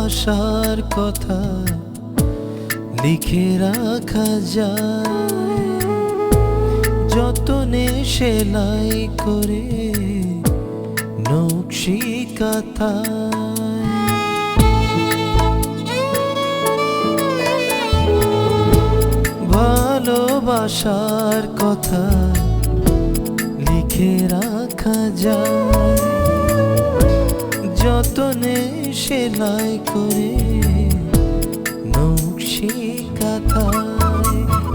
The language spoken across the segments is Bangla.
ভালোবাসার কথা লিখে রাখা যায়, যতনে সেলাই করে নকশি কাঁথায়। ভালোবাসার কথা লিখে রাখা যায়, যতনে সেলাই করে নকশি কাঁথায়।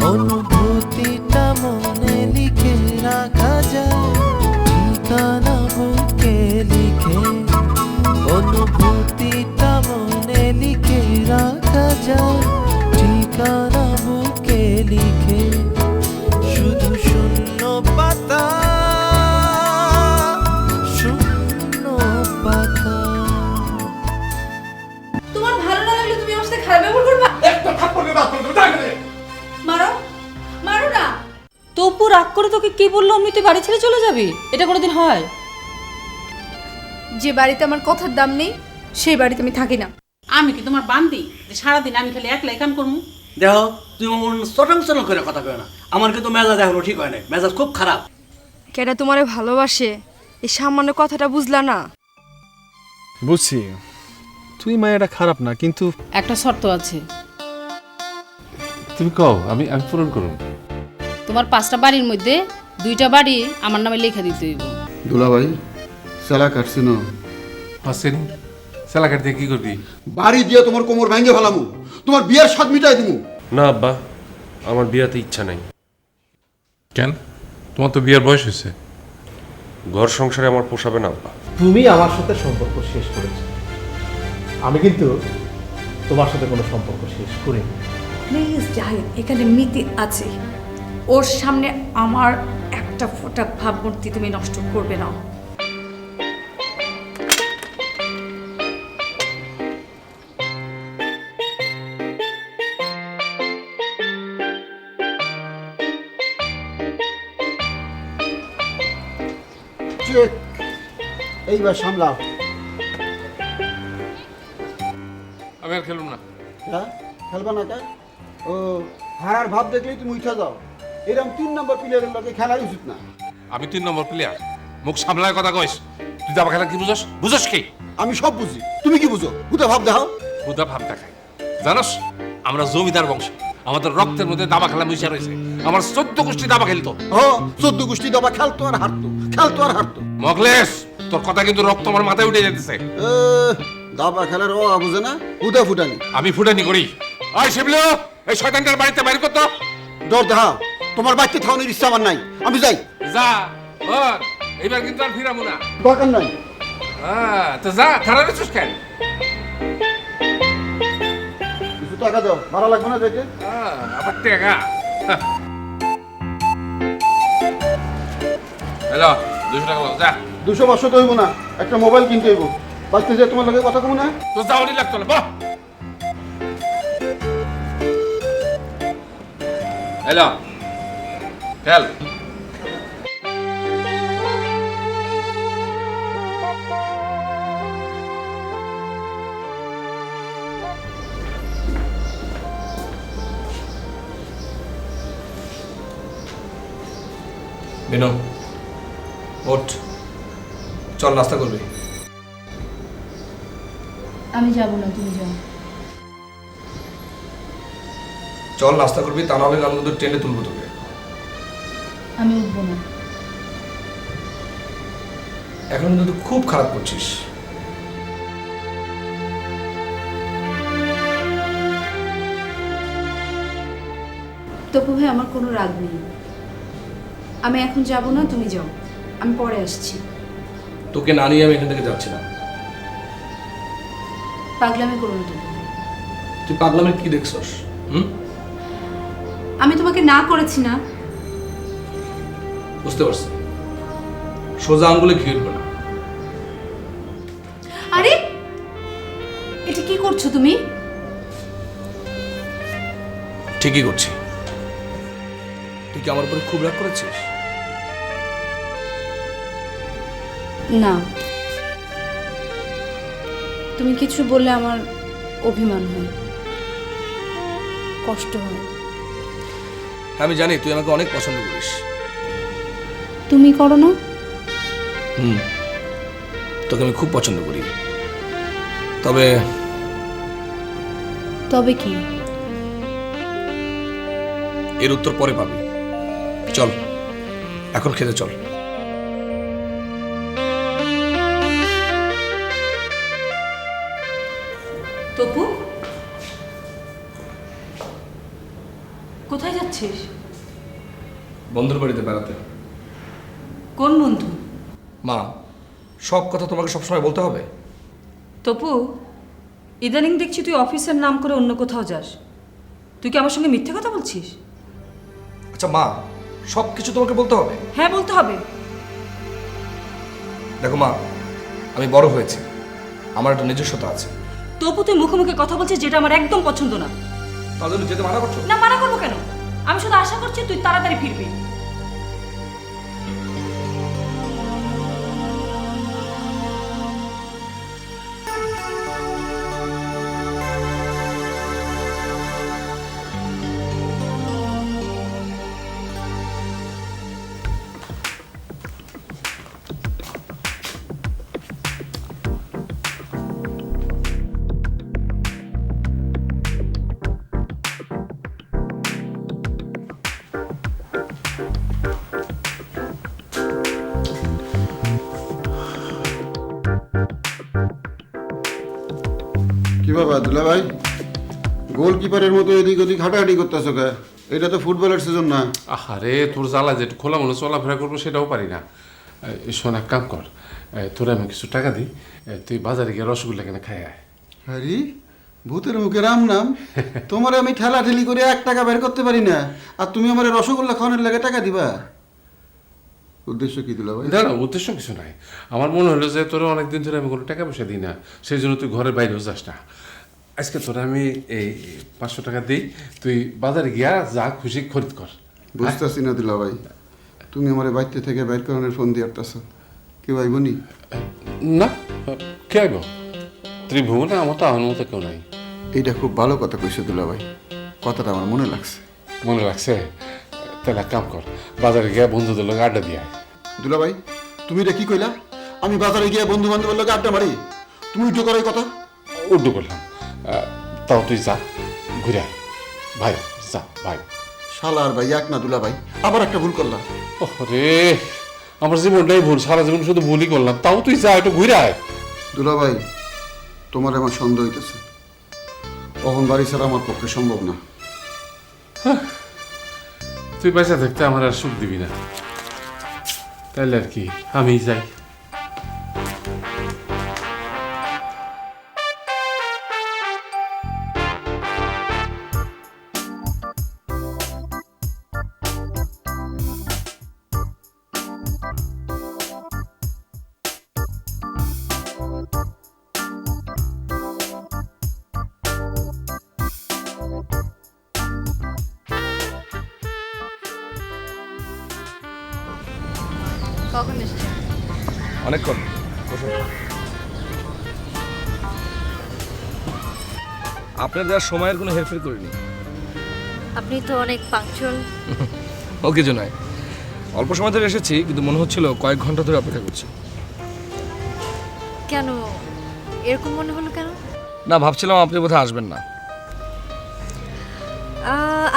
অনুভূতিটা মনে লিখে রাখা যায়, ঠিকানা বুকে লিখে। অনুভূতিটা মনে লিখে রাখা যায়, ঠিকানা বুকে লিখে। শুধু শূন্য পাতা, শূন্য পাতা। তোমার ভালো না লাগলে তুমি আমার সাথে খারাপ ব্যবহার করবা? একটা থাপ্পড় দিয়ে দাও, তুমি যাই না। মারো, মারো না। তপু রাগ করে তোকে কি বললো অমনি তুই বাড়ি ছেড়ে চলে যাবি? এটা কোনোদিন হয়? যে বাড়িতে আমার কথার দাম নেই সেই বাড়িতে আমি থাকি না। আমি কি তোমার বান্দি যে সারাদিন আমি খালি একলাই কাম করবো? দেখো তুমি চটং করে কথা কয় না, আমার কিন্তু মেজাজ এখনো ঠিক হয় না, মেজাজ খুব খারাপ। কেডা তোমারে ভালোবাসে এই সামান্য কথাটা বুঝলা না? বুঝছি তুই মায়েরা খারাপ না, কিন্তু একটা শর্ত আছে, তুমি কও, আমি পূরণ করুন। তোমার 5টা বাড়ির মধ্যে 2টা বাড়ি আমার নামে লেখা দিতে হইব। দুলাভাই সেলা কাটছি না, হাসেন সেলাকার দিয়ে কি করবি? বাড়ি দিয়ে তোমার কোমর ভেঙে ফেলামু, তোমার বিয়ের স্বাদ মিটাই দিমু। না আব্বা, আমার বিয়াতে ইচ্ছা নাই। কেন? তোমার তো বিয়ের বয়স হয়েছে। ঘর সংসারে আমার পোষাবে না আব্বা। তুমি আমার সাথে সম্পর্ক শেষ করেছো, আমি কিন্তু তোমার সাথে কোনো সম্পর্ক শেষ করিনি। প্লিজ জাহিদ, এখানে মিতি আছে, ওর সামনে আমার একটা ফোঁটা ভাবমূর্তি তুমি নষ্ট করবে না। এইবার সামলাও। আমি আর খেলুম না। হ্যাঁ খেলবা না? কে ও হারার ভাব দেখলেই তুমি উঠে যাও। এরকম 3 নম্বর প্লেয়ারের লগে খেলাই উচিত না। আমি 3 নম্বর প্লেয়ার, মুখ সামলায় কথা কইস। তুই দাবা খেলা কি বুঝস? বুঝস কি? আমি সব বুঝি, তুমি কি বুঝো? হুদা ভাব দেখাও। হুদা ভাব দেখাই। জানোস আমরা জমিদার বংশ, আমাদের রক্তের মধ্যে দাবা খেলা মিশা রয়েছে। আমার 14 গোষ্ঠী দাবা খেলতো। ও 14 গোষ্ঠী দাবা খেলতো আর হারতো, খেলতো আর হারতো। মগলেশ, তোর কথা কিন্তু রক্ত আমার মাথায় উঠে যেতেছে। দাবা খেলার ও বুঝে না, হুদা ফুটানি। আমি ফুটানি করি। আয় শিবলু, এই শয়তানটার বাড়িতে বাইরে করতো। ডর দেখাও, তোমার বাড়িতে থাকানোর ইচ্ছা আমার নাই, আমি যাই। যা বল, এইবার কিন্তু আর ফিরাবো না। দরকার নাই। তো যা, খারাপ রেছিস কেন? কিছু টাকা দাও, ভাড়া লাগবে না যেতে। আবার টেকা। হ্যালো, 200 টাকা লাও, যা। 200-500 তো হইব না, একটা মোবাইল কিনতে হইব। বাড়িতে যে তোমার লগে কথা কম না। তো যাওয়ারই লাগতো না, বাহ। হ্যালো, খেল। বিনো, ওঠ, চল নাস্তা করবি। আমি যাব না, তুমি যাও। চল নাস্তা করবি, তা নাহলে আমি তোদের ট্রেনে তুলবো তোকে। আমি উঠবো না। এখন কিন্তু তুই খুব খারাপ করছিস। তপু ভাই, আমার কোনো রাগ নেই, আমি এখন যাব না, তুমি যাও, আমি পরে আসছি। তোকে না নিয়ে আমি এখান থেকে যাচ্ছি না। পাগলামি করো না তপু। তুই পাগলামে কি দেখছস? আমি তোমাকে না করেছি না। বুঝতে পারছি, সোজা আঙ্গুলে ঘিরবে না। আরে এটা কি করছো তুমি? ঠিকই করছি। তুই কি আমার উপরে খুব রাগ করেছিস? না, তুমি কিছু বললে আমার অভিমান হয়, কষ্ট হয়। আমি জানি তুই আমাকে অনেক পছন্দ করিস। তুমি করো না? তোকে আমি খুব পছন্দ করি। তবে তবে কি? এর উত্তর পরে পাবি। চল, এখন খেতে চল। তপু, কোথায় যাচ্ছিস? বন্ধুর বাড়িতে বেড়াতে। কোন বন্ধু? মা, সব কথা তোমাকে সবসময় বলতে হবে? তপু, ইদানিং দেখছি তুই অফিসের নাম করে অন্য কোথাও যাস। তুই কি আমার সঙ্গে মিথ্যে কথা বলছিস? আচ্ছা মা, সব কিছু তোমাকে বলতে হবে? হ্যাঁ, বলতে হবে। দেখো মা, আমি বড় হয়েছি, আমার একটা নিজস্বতা আছে। তপু, তুই মুখে মুখে কথা বলছিস, যেটা আমার একদম পছন্দ না। তার জন্য যেতে মানা করছো? না, মানা করবো কেন? আমি শুধু আশা করছি তুই তাড়াতাড়ি ফিরবি। কি বাবা দুলা ভাই, গোলকিপারের মতো এদিক ওদিক হাঁটাহাঁটি করতেছো কে? এটা তো ফুটবলের সিজন না। আরে তোর জ্বালা যে খোলা মনে চলাফেরা করবো সেটাও পারি না। শোন, এক কাম কর, তোরা আমি কিছু টাকা দিই, তুই বাজারে গিয়ে রসগোল্লা কিনে খাই আয়। আরে ভূতের মুখে রাম নাম, তোমার আমি ঠেলা ঠেলি করে 1 টাকা বের করতে পারি না, আর তুমি আমার রসগোল্লা খাওয়ানোর লাগে টাকা দিবা? উদ্দেশ্য কি দুলা ভাই? না না, উদ্দেশ্য কিছু নাই। আমার মনে হলো যে তোরা অনেকদিন ধরে আমি কোনো টাকা পয়সা দিই না, সেই জন্য তুই ঘরের বাইরেও যাস না। আজকে তোরা আমি এই 500 টাকা দিই, তুই বাজারে গিয়া যা খুশি খরিদ কর। বুঝতেছি না দুলা ভাই, তুমি আমার বাড়িতে থেকে বাইর করানোর ফোন দিয়ে আসতেছ, কি ভাই বনি? না, কে আইব? ত্রিভুবনে আমার তো আমার মতো কেউ নাই। এইটা খুব ভালো কথা কইছো দুলা ভাই, কথাটা আমার মনে লাগছে। মনে রাখছে? তাহলে এক কাম কর, বাজারে গিয়া বন্ধুদের লোক আড্ডা দিয়ে আয়। দুলা ভাই, তুমি এটা কি কইলা? আমি বাজারে গিয়ে বন্ধু বান্ধবের লোক আড্ডা মারি? তুমি উল্টো করার কথা। উল্টো করলাম, তাও তুই যা ঘুরে আয় ভাই, যা ভাই। শালার ভাই এক না দুলা ভাই, আবার একটা ভুল করলাম। রে, আমার জীবনটাই ভুল, সারা জীবন শুধু ভুলই করলাম, তাও তুই যা একটু ঘুরে আয়। দুলা ভাই, তোমার আমার সন্দেহ হইতেছে, কখন বাড়ি ছাড়া আমার পক্ষে সম্ভব না। তুই পয়সা থাকতে আমার আর সুখ দিবি না, তাইলে আর কি আমি যাই। কখন এসেছে? অনেকক্ষণ। আপনার দেওয়ার সময়ের কোনো হেরফের করিনি। আপনি তো অনেক পাংচুয়াল। ও কিছু নয়, অল্প সময় ধরে এসেছি, কিন্তু মনে হচ্ছিল কয়েক ঘন্টা ধরে অপেক্ষা করছি। কেন এরকম মনে হলো কেন? না, ভাবছিলাম আপনি বোধহয় আসবেন না।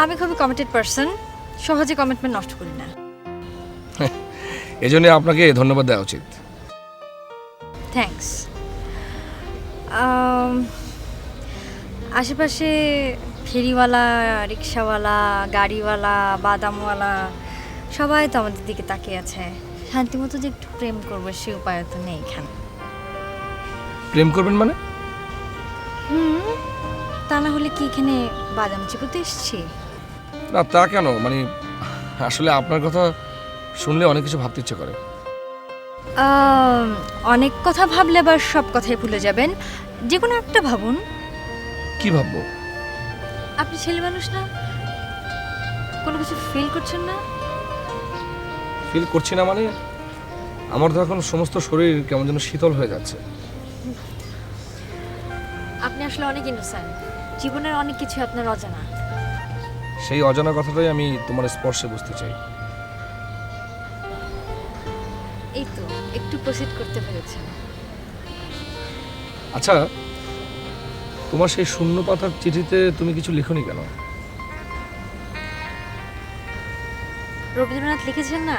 আমি খুবই কমিটেড পারসন, সহজে কমিটমেন্ট নষ্ট করি না। এই জন্য আপনাকে ধন্যবাদ দেওয়া উচিত। থ্যাঙ্কস। আশেপাশে ফেরিওয়ালা, রিক্সাওয়ালা, গাড়িওয়ালা, বাদামওয়ালা সবাই তো আমাদের দিকে তাকিয়ে আছে। শান্তিমতো যে একটু প্রেম করবো সে উপায় তো নেই এখানে। প্রেম করবেন মানে? তা না হলে কি এখানে বাদাম চিপতে এসছি? না তা কেন, মানে আসলে আপনার কথা শুনলে অনেক কিছু ভাবতে ইচ্ছে করে। অনেক কথা ভাবলে আবার সব কথাই ভুলে যাবেন, যে কোনো একটা ভাবুন। কি ভাববো? আপনি ছেলে মানুষ না, কোনো কিছু ফিল করছেন না? ফিল করছি না মানে আমার তো এখন সমস্ত শরীর কেমন যেন শীতল হয়ে যাচ্ছে। আপনি আসলে অনেক ইনোসেন্ট, জীবনের অনেক কিছু আপনার অজানা। সেই অজানা কথাটাই আমি তোমার স্পর্শে বুঝতে চাই। এই তো একটু প্রসিড করতে পেরেছেন। আচ্ছা, তোমার সেই শূন্য পাতার চিঠিতে তুমি কিছু লিখোনি কেন? রবীন্দ্রনাথ লিখেছেন না,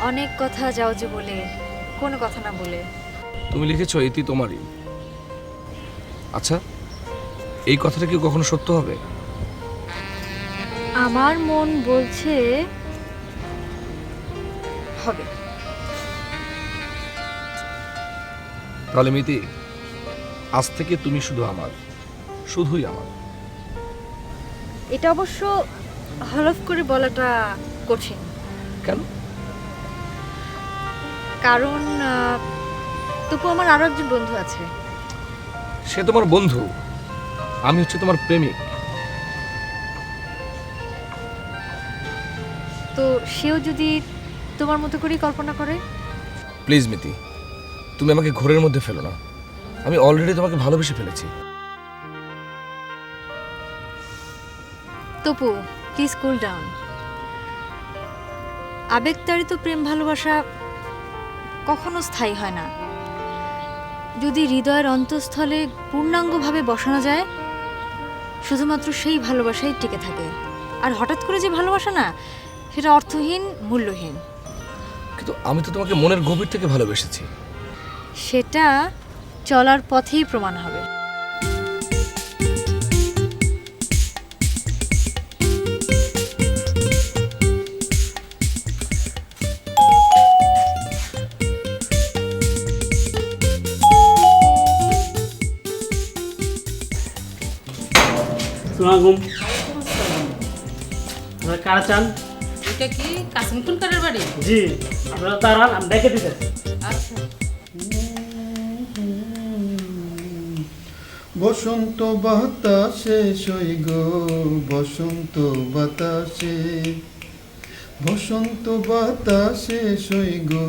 অনেক কথা যাও যে বলে কোনো কথা না বলে। তুমি লিখেছো ইতি তোমারই। আচ্ছা, এই কথাটা কি কখনো সত্য হবে? আমার মন বলছে হবে। তাহলে মিতি, আজ থেকে তুমি শুধু আমার, শুধুই আমার। এটা অবশ্য হলফ করে বলাটা কঠিন। কেন? কারণ তবু আমার আরো একজন বন্ধু আছে। সে তোমার বন্ধু, আমি হচ্ছে তোমার প্রেমিক। তো সেও যদি তোমার মতো করেই কল্পনা করে। প্লিজ মিতি, তুমি আমাকে ঘোরের মধ্যে ফেলো না। আমি অলরেডি তোমাকে ভালোবেসে ফেলেছি। Topu, please cool down. আবেগতাড়িত প্রেম ভালোবাসা কখনো স্থায়ী হয় না। যদি হৃদয়ের অন্তঃস্থলে পূর্ণাঙ্গভাবে বসানো যায়, শুধুমাত্র সেই ভালোবাসাই টিকে থাকে। আর হঠাৎ করে যে ভালোবাসা না, সেটা অর্থহীন, মূল্যহীন। কিন্তু আমি তো তোমাকে মনের গভীর থেকে ভালোবেসেছি। সেটা চলার পথেই প্রমাণ হবে। আসসালামু কারা চান? এটা কি কাসিম খুনকারের বাড়ি? জি, আপনারা দাঁড়ান, আমি দেখে দিতেছি। আচ্ছা। বসন্ত বাতাসে সই গো, বসন্ত বাতাসে, বসন্ত বাতাসে সই গো,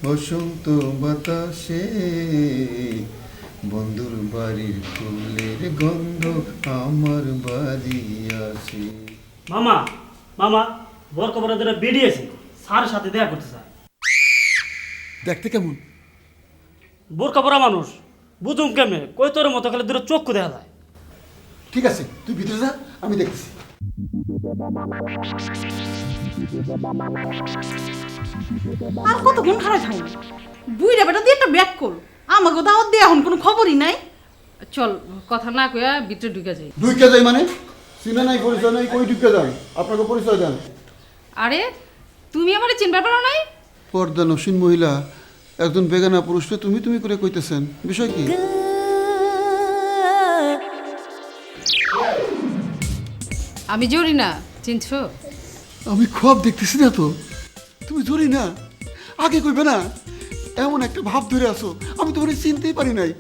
বসন্ত বাতাসে, বন্ধুর বাড়ির ফুলের গন্ধ আমার বাড়ি আসে। মামা, মামা, বর কবরের ধরে বেরিয়েছে, স্যারের সাথে দেখা করতে চায়। দেখতে কেমন? বোরকা পরা মানুষ, বুঝুম কেমনে, কই তোর মতো খালি দূরে চক্ষু দেখা যায়। ঠিক আছে, তুই ভিতরে যা, আমি দেখছি। আর কতক্ষণ খারাপ থাকবো? বুইরা বেটা দিয়ে একটা ব্যাক কর, আমাকে দাওয়াত দিয়ে এখন কোনো খবরই নাই। চল, কথা না কইয়া ভিতরে ঢুকে যাই। ঢুকে যাই মানে? চিনা নাই, পরিচয় নাই, কই ঢুকে যান? আপনাকে পরিচয় দেন। আরে তুমি আমারে চিনবার পারো নাই? পর্দা নসীন মহিলা একজন বেগানা পুরুষকে তুমি তুমি করে কইতেছেন, বিষয় কি? আমি জরি না, চিনছো? আমি খুব দেখতেছি না তো। তুমি ধরি না, আগে কইবে না? এমন একটা ভাব ধরে আসো, আমি তোমার চিনতেই পারি নাই।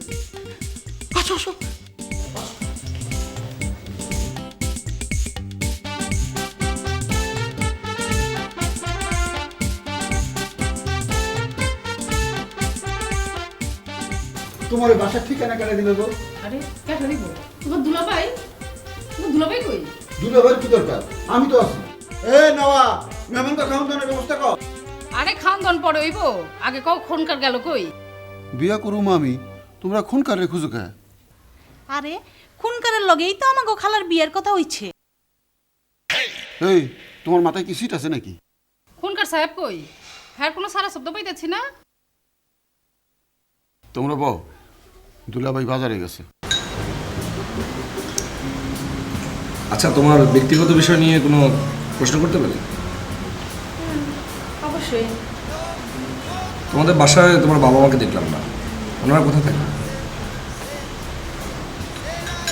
আসো আসো। তোমার বাসার ঠিকানা কেটে দিল গো? আরে কেটে দিব? তোমার দুলাভাই? তোমার দুলাভাই কই? দুলাভাইয়ের কি দরকার? আমি তো আছি। এ নওয়া, মেহমানকে খাওয়ান দাওয়ার ব্যবস্থা কর। আরে খাওন দাওন পরে হইব, আগে কও খুনকার গেল কই? বিয়া করুম আমি, তোমরা খুনকারে খুঁজো কে? আরে খুনকারের লগেই তো আমাকে খালার বিয়ের কথা হইছে। এই, তোমার মাথায় কি সিট আছে নাকি? খুনকার সাহেব কই? হ্যাঁ, কোনো সারা শব্দ পাইতেছি না। তোমরা বউ, দুলাভাই বাজারে গেছে। আচ্ছা, তোমার ব্যক্তিগত বিষয় নিয়ে কোনো প্রশ্ন করতে পারি? অবশ্যই। তোমাদের বাসায় তোমার বাবা মাকে দেখলাম না, ওনারা কোথায় থাকেন?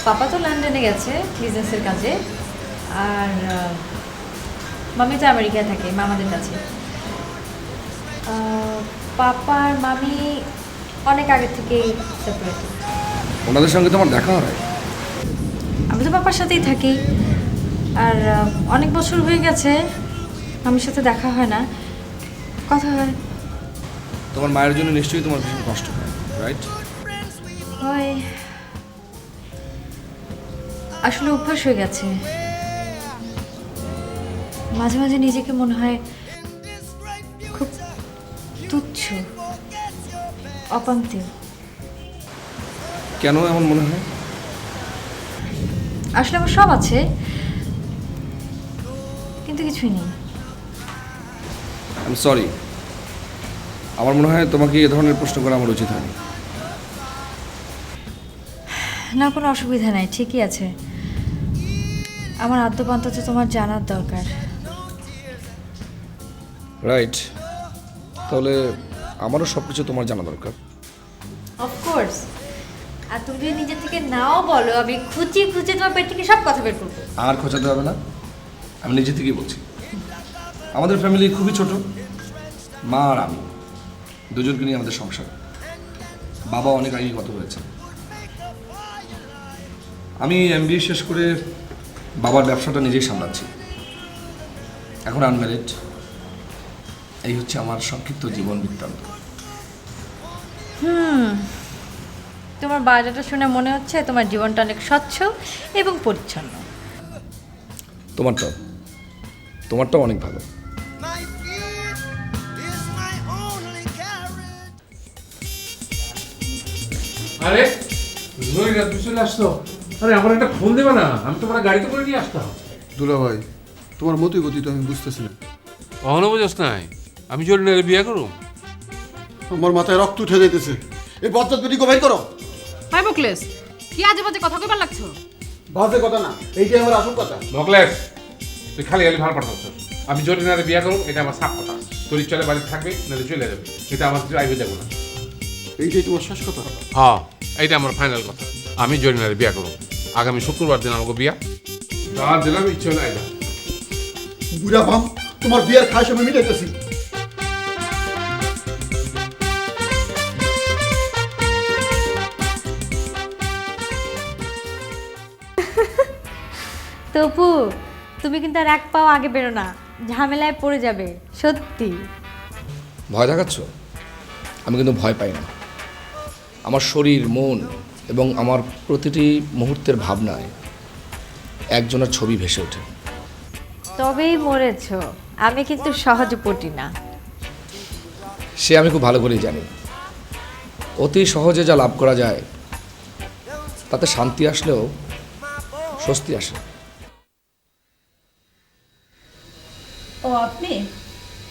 পাপা তো লন্ডনে গেছে বিজনেসের কাজে, আর মামি তো আমেরিকায় থাকে মামাদের কাছে। পাপার মামি অনেক আগে থেকেই সেপারেট। ওনাদের সঙ্গে তোমার দেখা হয়? আমি তো পাপার সাথেই থাকি, আর অনেক বছর হয়ে গেছে মামির সাথে দেখা হয় না, কথা হয়। তোমার মায়ের জন্য নিশ্চয়ই তোমার ভীষণ কষ্ট হয়, রাইট? হয়, আসলে অভ্যাস হয়ে গেছে। মাঝে মাঝে নিজেকে মনে হয় খুব তুচ্ছ, অপান্তিও। কেন এমন মনে হয়? আসলে আমার সব আছে, কিন্তু কিছুই নেই। আই এম সরি, আমার মনে হয় তোমাকে এ ধরনের প্রশ্ন করা আমার উচিত হয়নি। না, কোনো অসুবিধা নাই, ঠিকই আছে। আমার আদ্যপান্ত তো তোমার জানার দরকার। রাইট, তাহলে আমারও সব কিছু তোমার জানা দরকার। অফকোর্স। আর তুমি যদি নিজে থেকে নাও বলো, আমি খুঁচিয়ে খুঁচিয়ে তোমার পেট থেকে সব কথা বের করবো। আর খোঁচাতে হবে না, আমি নিজে থেকেই বলছি। আমাদের ফ্যামিলি খুবই ছোট, মা আর আমি দুজনকে নিয়ে আমাদের সংসার। বাবা অনেক আগেই গত হয়েছে। আমি এমবিএ শেষ করে বাবার ব্যবসাটা নিজেই সামলাচ্ছি। এখন আনম্যারিড। এই হচ্ছে আমার সংক্ষিপ্ত জীবন বৃত্তান্ত। তোমার বায়োডাটা শুনে মনে হচ্ছে তোমার জীবনটা অনেক স্বচ্ছ এবং পরিচ্ছন্ন। তোমারটাও অনেক ভালো। আরে জয়ীরা তুই চলে আসতো? আরে আমার একটা ফোন দেবে না? আমি তোমার গাড়িতে করে নিয়ে আসতাম। দুলা ভাই, তোমার মতি গতি তো আমি বুঝতেছি না। কখনো বুঝোস নাই আমি জরিনারে বিয়ে করব? আমার মাথায় রক্ত উঠে যাইতেছে। এই বজ্জাত বেটি বের করো। হাই বকলেস, কি আজে বাজে কথা কইবার লাগছো? বাজে কথা না, এইটাই আমার আসল কথা। মকলেশ, তুই খালি খালি ভালো পাঠাচ্ছ। আমি জরিনারে বিয়ে করব, এটা আমার সাপ কথা। তোর চলে বাড়ি থাকবে, নাহলে চলে যাবে। এটা আমার আইবে যাবো না। এইটাই তোমার শেষ কথা? হ্যাঁ, এইটা আমার ফাইনাল কথা। আমি জরিনারে বিয়ে করব। আগামী শুক্রবার দিন আমাকে বিয়া। দাওয়াত দিলাম, ইচ্ছে হলে আইবা। বুড়া বাম, তোমার বিয়ার খাস আমি মিটাইতেছি। তপু, তুমি কিন্তু আর এক পাও আগে বেরো না, ঝামেলায় পড়ে যাবে। সত্যি। ভয় দেখাচ্ছ? আমি কিন্তু ভয় পাই না। আমার শরীর, মন এবং আমার প্রতিটি মুহূর্তের ভাবনায় একজনের ছবি ভেসে ওঠে। তবেই মরেছ। আমি কিন্তু সহজে পটি না। সে আমি খুব ভালো করেই জানি। অতি সহজে যা লাভ করা যায় তাতে শান্তি আসলেও স্বস্তি আসে। ও আপনি?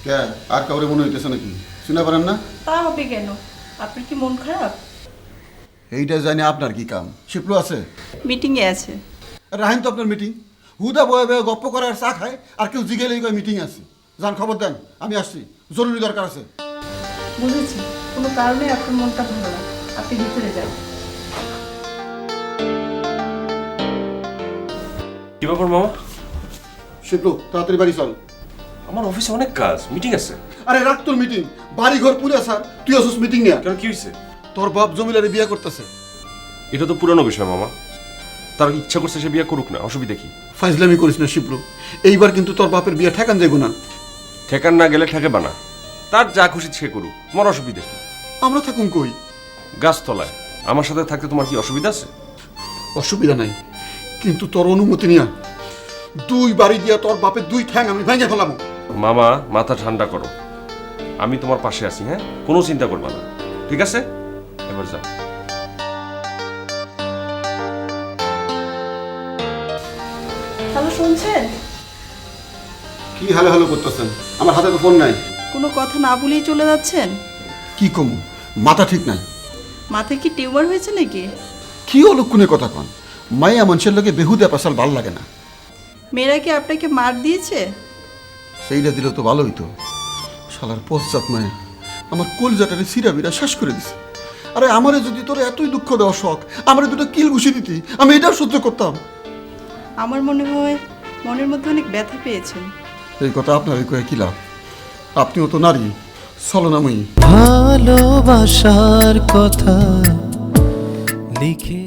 কে আর কাউরে মনে হইতেছে নাকি? শুনে পারেন না? তা হবে কেন? আপনার কি মন খারাপ? এইটা জানি আপনার কি কাম? শিপলু আছে? মিটিংয়ে আছে। রাহেন তো আপনার মিটিং। হুদা বয়ে বয়ে গপ্প করে আর চা খায়, আর কেউ জিগেলে মিটিং আছে। যান, খবর দেন, আমি আসছি, জরুরি দরকার আছে। বুঝেছি, কোনো কারণে আপনার মনটা ভালো না, আপনি ভিতরে যান। কি ব্যাপার মামা? শিপলু, তাড়াতাড়ি বাড়ি চল। আমার অফিসে অনেক কাজ, মিটিং আছে। আরে রাখ তোর মিটিং, বাড়ি ঘর পুরে স্যার, তুই আসুস মিটিং নিয়ে। কেন, কি হয়েছে? তোর বাপ জমিলারে বিয়ে করতেছে। এটা তো পুরানো বিষয় মামা। তার ইচ্ছা করছে সে বিয়ে করুক না, অসুবিধা কি? ফাইজলামি করিস না শিপলু, এইবার কিন্তু তোর বাপের বিয়ে ঠেকান যাইব না। ঠেকান না গেলে ঠেকে বানা, তার যা খুশি সে করুক, তোমার অসুবিধা কি? আমরা থাকুন কই? গাছতলায় আমার সাথে থাকতে তোমার কি অসুবিধা আছে? অসুবিধা নাই, কিন্তু তোর অনুমতি নিয়া দুই বাড়ি দিয়া তোর বাপের দুই ঠ্যাং আমি ভেঙে ফেলাম। মামা, মাথা ঠান্ডা করো, আমি তোমার পাশে আছি। হ্যাঁ, কোনো চিন্তা করবা না, ঠিক আছে? এবার যাও। হ্যালো, শুনছেন? কি হালো হালো করতেছেন? আমার হাতে তো ফোন নাই। কোনো কথা না বলেই চলে যাচ্ছেন? কি কম, মাথা ঠিক নাই। মাথায় কি টিউমার হয়েছে নাকি? কি অলক্ষণে কথা কন? মাইয়া মানুষের লোকে বেহুদা পেশাল ভাল লাগে না। মেয়েরা কি আপনাকে মার দিয়েছে? সেইটা দিলে তো ভালো হইতো। শালার পশ্চাৎ মায়া আমার কলজাটারে সিরা বিরা শেষ করে দিছে। আরে আমারে যদি তোর এতই দুঃখ দেওয়া শখ, আমারে দুটো কিল ঘুষি দিতি, আমি এটাও সহ্য করতাম। আমার মনে হয় মনের মধ্যে অনেক ব্যথা পেয়েছেন। এই কথা আপনার কয়ে কি লাভ? আপনিও তো নারী, ছলনাময়ী। ভালোবাসার কথা লিখে